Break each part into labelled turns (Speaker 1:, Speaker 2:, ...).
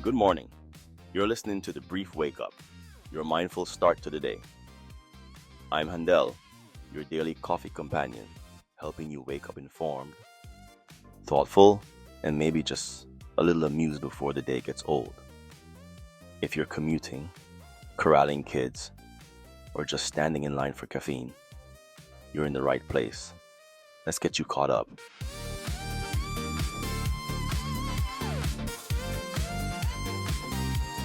Speaker 1: Good morning. You're listening to The Brief Wake Up, your mindful start to the day. I'm Handel, your daily coffee companion, helping you wake up informed, thoughtful, and maybe just a little amused before the day gets old. If you're commuting, corralling kids, or just standing in line for caffeine, you're in the right place. Let's get you caught up.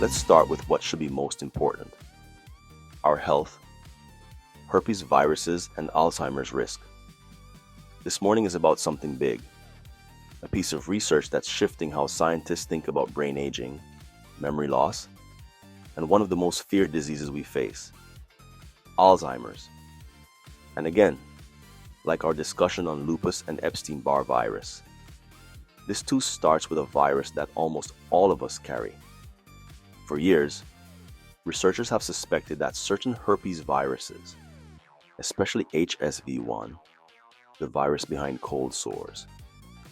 Speaker 1: Let's start with what should be most important: our health, herpes viruses, and Alzheimer's risk. This morning is about something big, a piece of research that's shifting how scientists think about brain aging, memory loss, and one of the most feared diseases we face, Alzheimer's. And again, like our discussion on lupus and Epstein-Barr virus, this too starts with a virus that almost all of us carry. For years, researchers have suspected that certain herpes viruses, especially HSV1, the virus behind cold sores,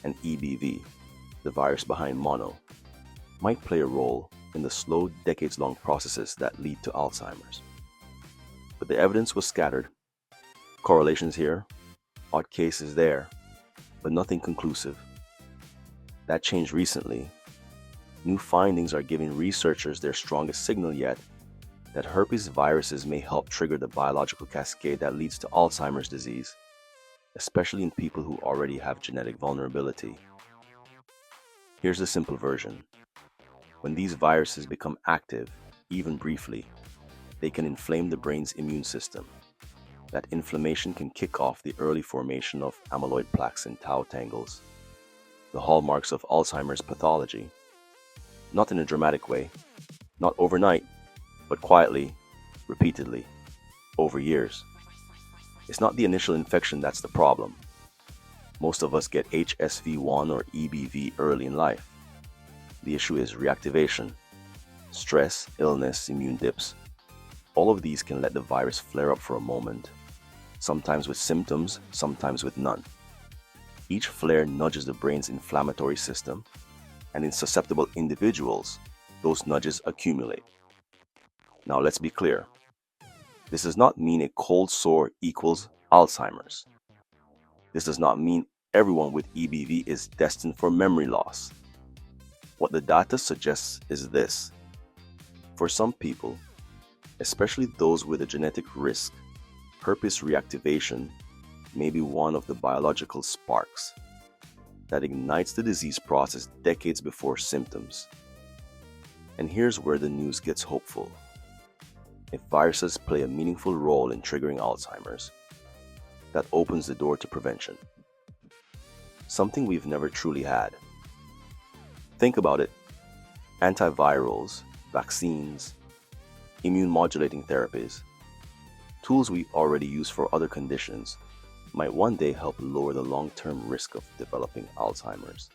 Speaker 1: and EBV, the virus behind mono, might play a role in the slow, decades-long processes that lead to Alzheimer's. But the evidence was scattered. Correlations here, odd cases there, but nothing conclusive. That changed recently. New findings are giving researchers their strongest signal yet that herpes viruses may help trigger the biological cascade that leads to Alzheimer's disease, especially in people who already have genetic vulnerability. Here's the simple version. When these viruses become active, even briefly, they can inflame the brain's immune system. That inflammation can kick off the early formation of amyloid plaques and tau tangles, the hallmarks of Alzheimer's pathology. Not in a dramatic way, not overnight, but quietly, repeatedly, over years. It's not the initial infection that's the problem. Most of us get HSV1 or EBV early in life. The issue is reactivation, stress, illness, immune dips. All of these can let the virus flare up for a moment, sometimes with symptoms, sometimes with none. Each flare nudges the brain's inflammatory system, and in susceptible individuals, those nudges accumulate. Now let's be clear. This does not mean a cold sore equals Alzheimer's. This does not mean everyone with EBV is destined for memory loss. What the data suggests is this. For some people, especially those with a genetic risk, herpes reactivation may be one of the biological sparks that ignites the disease process decades before symptoms. And here's where the news gets hopeful. If viruses play a meaningful role in triggering Alzheimer's, that opens the door to prevention. Something we've never truly had. Think about it. Antivirals, vaccines, immune modulating therapies, tools we already use for other conditions, might one day help lower the long-term risk of developing Alzheimer's.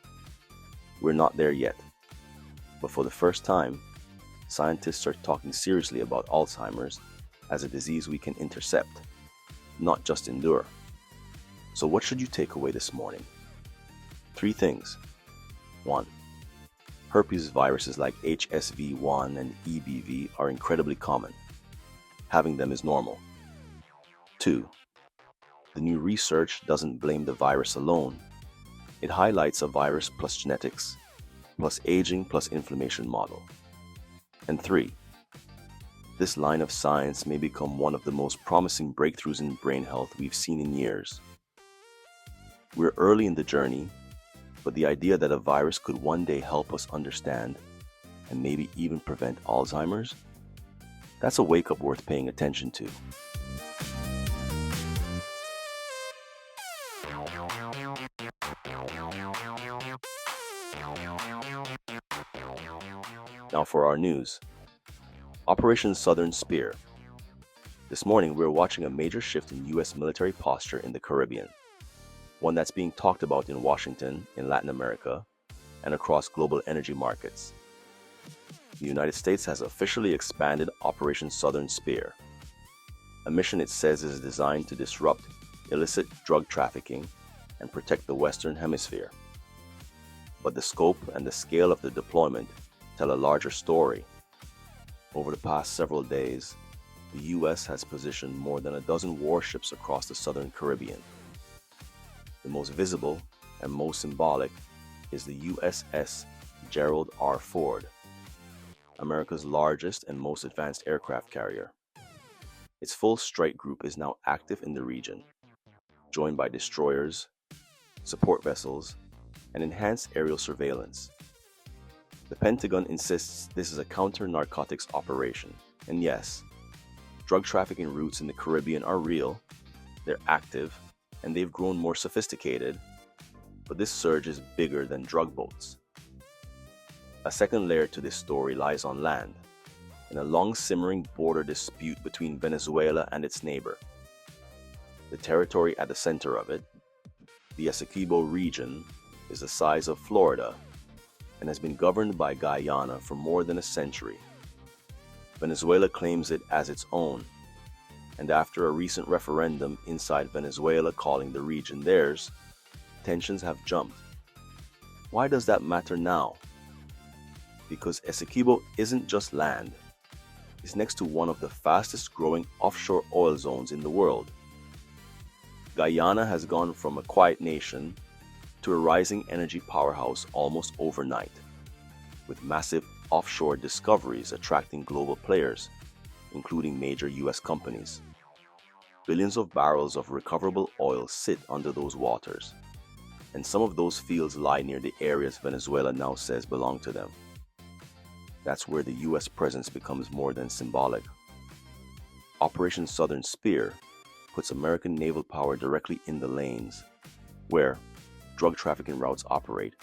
Speaker 1: We're not there yet, but for the first time, scientists are talking seriously about Alzheimer's as a disease we can intercept, not just endure. So what should you take away this morning? 3 things. 1. Herpes viruses like HSV1 and EBV are incredibly common. Having them is normal. 2. The new research doesn't blame the virus alone. It highlights a virus plus genetics, plus aging plus inflammation model. And 3. This line of science may become one of the most promising breakthroughs in brain health we've seen in years. We're early in the journey, but the idea that a virus could one day help us understand and maybe even prevent Alzheimer's, that's a wake-up worth paying attention to. Now for our news. Operation Southern Spear. This morning we're watching a major shift in U.S. military posture in the Caribbean, one that's being talked about in Washington, in Latin America, and across global energy markets. The United States has officially expanded Operation Southern Spear, a mission it says is designed to disrupt illicit drug trafficking and protect the Western Hemisphere. But the scope and the scale of the deployment tell a larger story. Over the past several days, the US has positioned more than a dozen warships across the southern Caribbean. The most visible and most symbolic is the USS Gerald R. Ford, America's largest and most advanced aircraft carrier. Its full strike group is now active in the region, joined by destroyers, support vessels, and enhanced aerial surveillance. The Pentagon insists this is a counter-narcotics operation, and yes, drug trafficking routes in the Caribbean are real, they're active, and they've grown more sophisticated, but this surge is bigger than drug boats. A second layer to this story lies on land, in a long-simmering border dispute between Venezuela and its neighbor. The territory at the center of it, the Essequibo region, is the size of Florida and has been governed by Guyana for more than a century. Venezuela claims it as its own, and after a recent referendum inside Venezuela calling the region theirs, tensions have jumped. Why does that matter now? Because Essequibo isn't just land. It's next to one of the fastest growing offshore oil zones in the world. Guyana has gone from a quiet nation to a rising energy powerhouse almost overnight, with massive offshore discoveries attracting global players, including major US companies. Billions of barrels of recoverable oil sit under those waters, and some of those fields lie near the areas Venezuela now says belong to them. That's where the US presence becomes more than symbolic. Operation Southern Spear puts American naval power directly in the lanes where drug trafficking routes operate,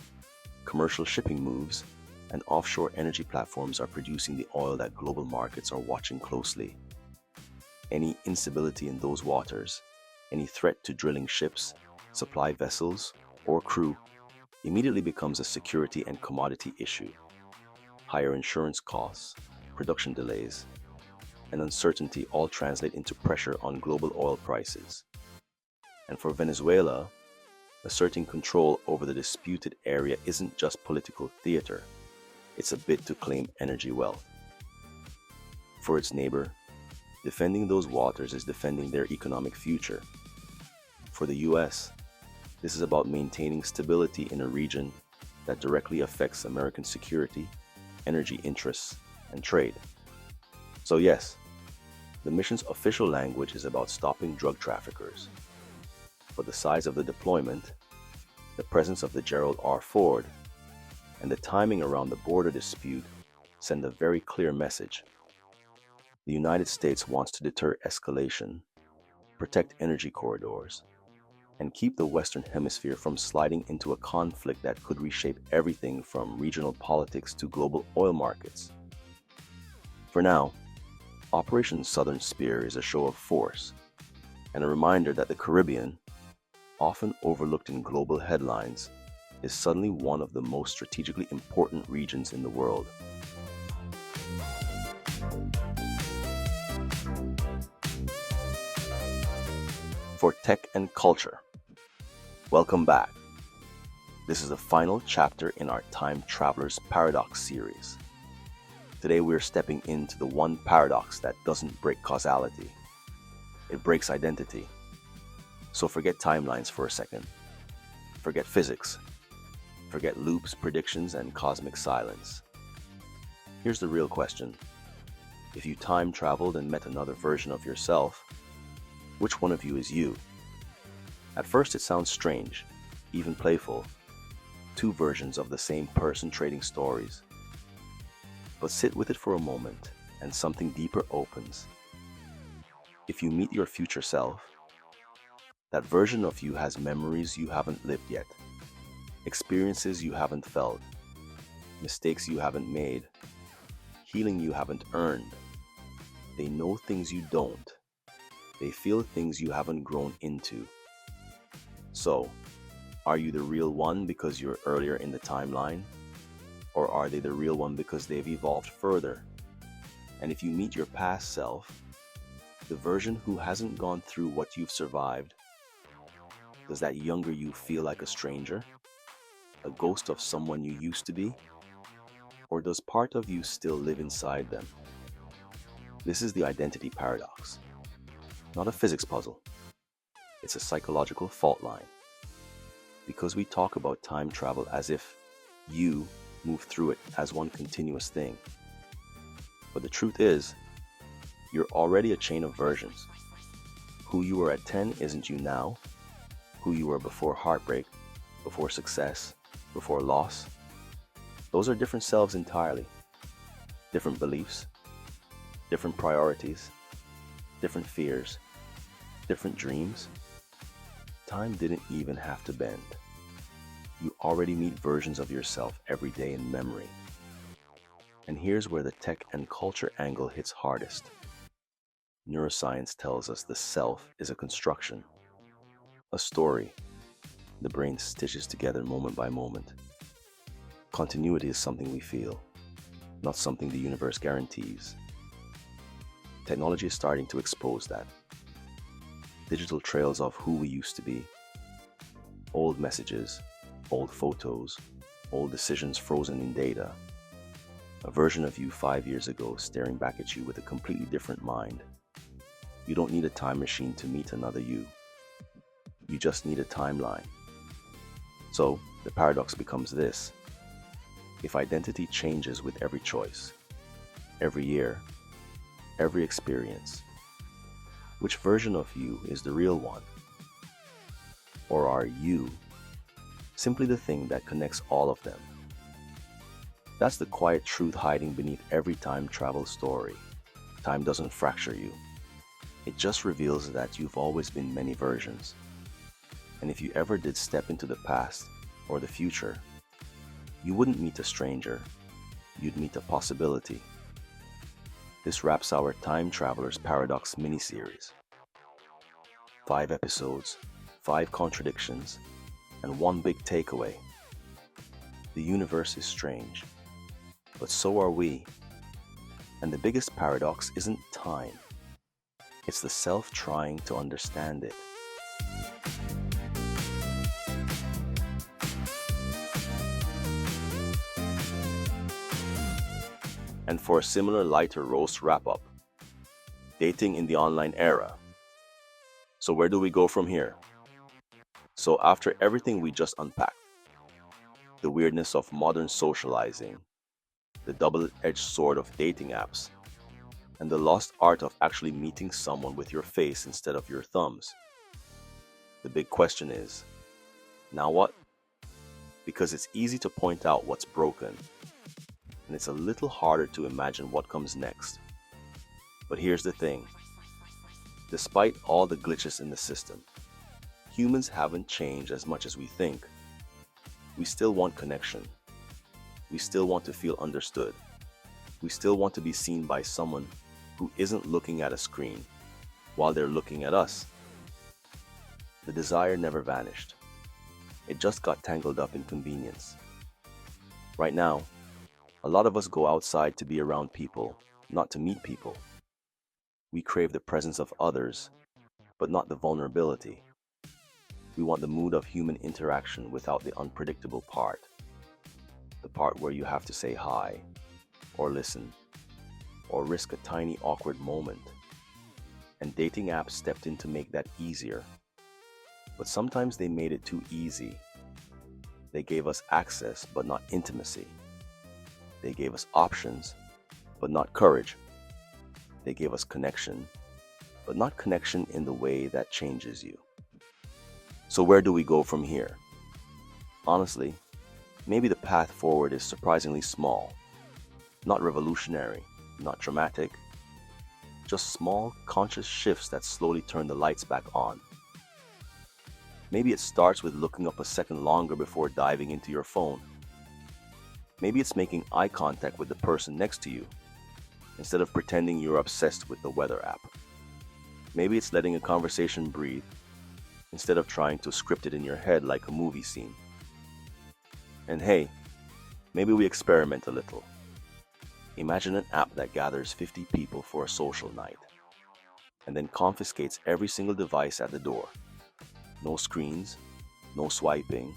Speaker 1: commercial shipping moves, and offshore energy platforms are producing the oil that global markets are watching closely. Any instability in those waters, any threat to drilling ships, supply vessels, or crew, immediately becomes a security and commodity issue. Higher insurance costs, production delays, and uncertainty all translate into pressure on global oil prices. And for Venezuela, asserting control over the disputed area isn't just political theater, it's a bid to claim energy wealth. For its neighbor, defending those waters is defending their economic future. For the US, this is about maintaining stability in a region that directly affects American security, energy interests, and trade. So yes, the mission's official language is about stopping drug traffickers. But the size of the deployment, the presence of the Gerald R. Ford, and the timing around the border dispute send a very clear message. The United States wants to deter escalation, protect energy corridors, and keep the Western Hemisphere from sliding into a conflict that could reshape everything from regional politics to global oil markets. For now, Operation Southern Spear is a show of force and a reminder that the Caribbean, often overlooked in global headlines, is suddenly one of the most strategically important regions in the world. For Tech and Culture, welcome back. This is the final chapter in our Time Traveler's Paradox series. Today we're stepping into the one paradox that doesn't break causality. It breaks identity. So forget timelines for a second. Forget physics. Forget loops, predictions, and cosmic silence. Here's the real question. If you time traveled and met another version of yourself, which one of you is you? At first it sounds strange, even playful. Two versions of the same person trading stories. But sit with it for a moment and something deeper opens. If you meet your future self, that version of you has memories you haven't lived yet, experiences you haven't felt, mistakes you haven't made, healing you haven't earned. They know things you don't. They feel things you haven't grown into. So, are you the real one because you're earlier in the timeline? Or are they the real one because they've evolved further? And if you meet your past self, the version who hasn't gone through what you've survived, does that younger you feel like a stranger? A ghost of someone you used to be? Or does part of you still live inside them? This is the identity paradox. Not a physics puzzle. It's a psychological fault line. Because we talk about time travel as if you move through it as one continuous thing. But the truth is, you're already a chain of versions. Who you were at 10 isn't you now. Who you were before heartbreak, before success, before loss. Those are different selves entirely. Different beliefs, different priorities, different fears, different dreams. Time didn't even have to bend. You already meet versions of yourself every day in memory. And here's where the tech and culture angle hits hardest. Neuroscience tells us the self is a construction, a story the brain stitches together moment by moment. Continuity is something we feel, not something the universe guarantees. Technology is starting to expose that. Digital trails of who we used to be, old messages, old photos, old decisions frozen in data. A version of you 5 years ago staring back at you with a completely different mind. You don't need a time machine to meet another you. You just need a timeline. So, the paradox becomes this. If identity changes with every choice, every year, every experience, which version of you is the real one? Or are you simply the thing that connects all of them? That's the quiet truth hiding beneath every time travel story. Time doesn't fracture you. It just reveals that you've always been many versions. And if you ever did step into the past or the future, you wouldn't meet a stranger, you'd meet a possibility. This wraps our Time Traveler's Paradox mini-series. 5 episodes, 5 contradictions, and one big takeaway. The universe is strange, but so are we. And the biggest paradox isn't time. It's the self trying to understand it. And for a similar lighter roast wrap-up, dating in the online era. So where do we go from here? So after everything we just unpacked, the weirdness of modern socializing, the double-edged sword of dating apps, and the lost art of actually meeting someone with your face instead of your thumbs, the big question is, now what? Because it's easy to point out what's broken, and it's a little harder to imagine what comes next. But here's the thing. Despite all the glitches in the system, humans haven't changed as much as we think. We still want connection. We still want to feel understood. We still want to be seen by someone who isn't looking at a screen while they're looking at us. The desire never vanished. It just got tangled up in convenience. Right now, a lot of us go outside to be around people, not to meet people. We crave the presence of others, but not the vulnerability. We want the mood of human interaction without the unpredictable part. The part where you have to say hi, or listen, or risk a tiny awkward moment. And dating apps stepped in to make that easier. But sometimes they made it too easy. They gave us access, but not intimacy. They gave us options, but not courage. They gave us connection, but not connection in the way that changes you. So where do we go from here? Honestly, maybe the path forward is surprisingly small. Not revolutionary, not dramatic. Just small, conscious shifts that slowly turn the lights back on. Maybe it starts with looking up a second longer before diving into your phone. Maybe it's making eye contact with the person next to you, instead of pretending you're obsessed with the weather app. Maybe it's letting a conversation breathe, instead of trying to script it in your head like a movie scene. And hey, maybe we experiment a little. Imagine an app that gathers 50 people for a social night, and then confiscates every single device at the door. No screens, no swiping,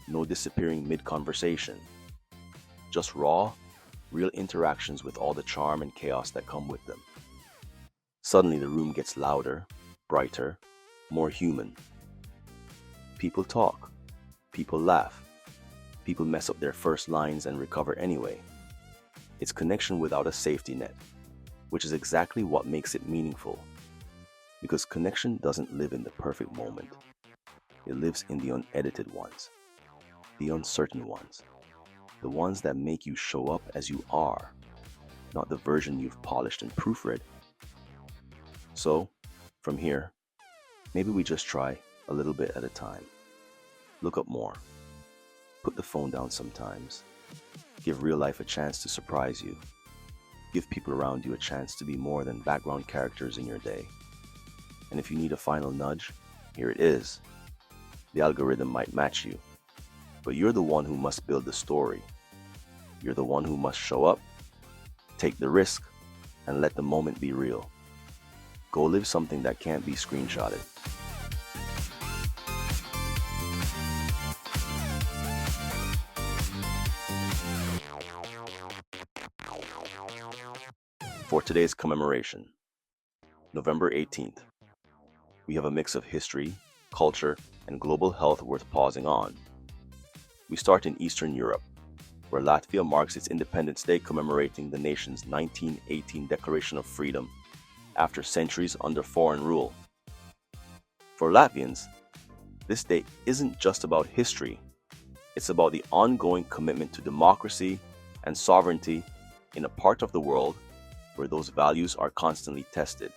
Speaker 1: no disappearing mid-conversation. Just raw, real interactions with all the charm and chaos that come with them. Suddenly the room gets louder, brighter, more human. People talk, people laugh, people mess up their first lines and recover anyway. It's connection without a safety net, which is exactly what makes it meaningful. Because connection doesn't live in the perfect moment. It lives in the unedited ones, the uncertain ones, the ones that make you show up as you are, not the version you've polished and proofread. So, from here, maybe we just try a little bit at a time. Look up more. Put the phone down sometimes. Give real life a chance to surprise you. Give people around you a chance to be more than background characters in your day. And if you need a final nudge, here it is. The algorithm might match you, but you're the one who must build the story. You're the one who must show up, take the risk, and let the moment be real. Go live something that can't be screenshotted. For today's commemoration, November 18th, we have a mix of history, culture, and global health worth pausing on. We start in Eastern Europe, where Latvia marks its Independence Day, commemorating the nation's 1918 Declaration of Freedom after centuries under foreign rule. For Latvians, this day isn't just about history, it's about the ongoing commitment to democracy and sovereignty in a part of the world where those values are constantly tested.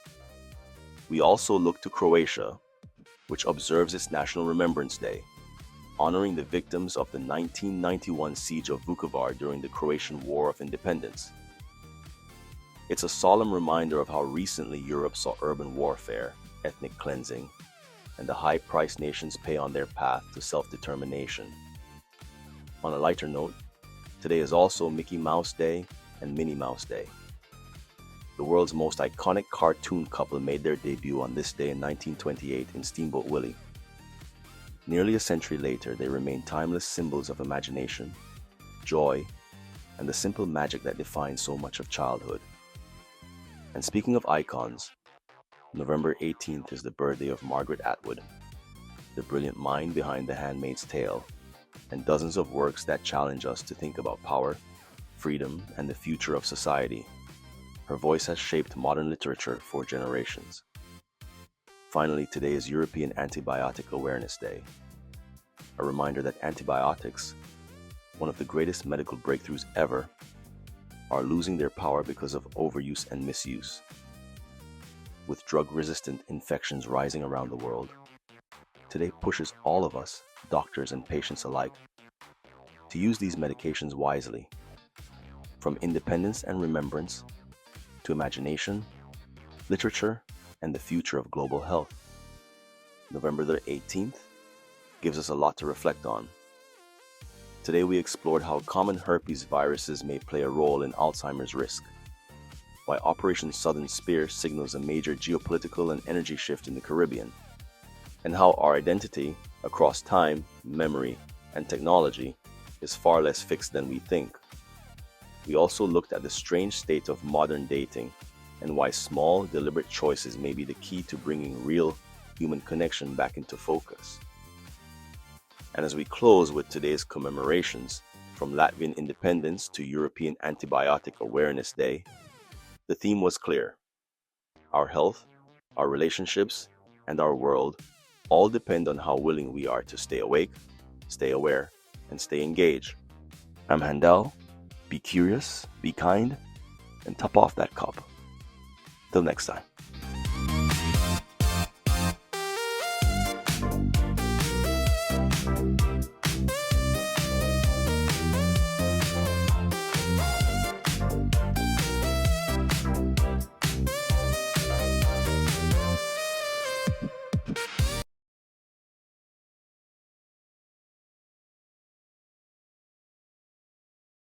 Speaker 1: We also look to Croatia, which observes its National Remembrance Day, honoring the victims of the 1991 siege of Vukovar during the Croatian War of Independence. It's a solemn reminder of how recently Europe saw urban warfare, ethnic cleansing, and the high price nations pay on their path to self-determination. On a lighter note, today is also Mickey Mouse Day and Minnie Mouse Day. The world's most iconic cartoon couple made their debut on this day in 1928 in Steamboat Willie. Nearly a century later, they remain timeless symbols of imagination, joy, and the simple magic that defines so much of childhood. And speaking of icons, November 18th is the birthday of Margaret Atwood, the brilliant mind behind The Handmaid's Tale, and dozens of works that challenge us to think about power, freedom, and the future of society. Her voice has shaped modern literature for generations. Finally, today is European Antibiotic Awareness Day, a reminder that antibiotics, one of the greatest medical breakthroughs ever, are losing their power because of overuse and misuse. With drug-resistant infections rising around the world, today pushes all of us, doctors and patients alike, to use these medications wisely. From independence and remembrance, to imagination, literature, and the future of global health. November the 18th gives us a lot to reflect on. Today we explored how common herpes viruses may play a role in Alzheimer's risk, why Operation Southern Spear signals a major geopolitical and energy shift in the Caribbean, and how our identity across time, memory, and technology is far less fixed than we think. We also looked at the strange state of modern dating and why small, deliberate choices may be the key to bringing real human connection back into focus. And as we close with today's commemorations, from Latvian independence to European Antibiotic Awareness Day, the theme was clear. Our health, our relationships, and our world all depend on how willing we are to stay awake, stay aware, and stay engaged. I'm Handel. Be curious, be kind, and top off that cup. Till next time.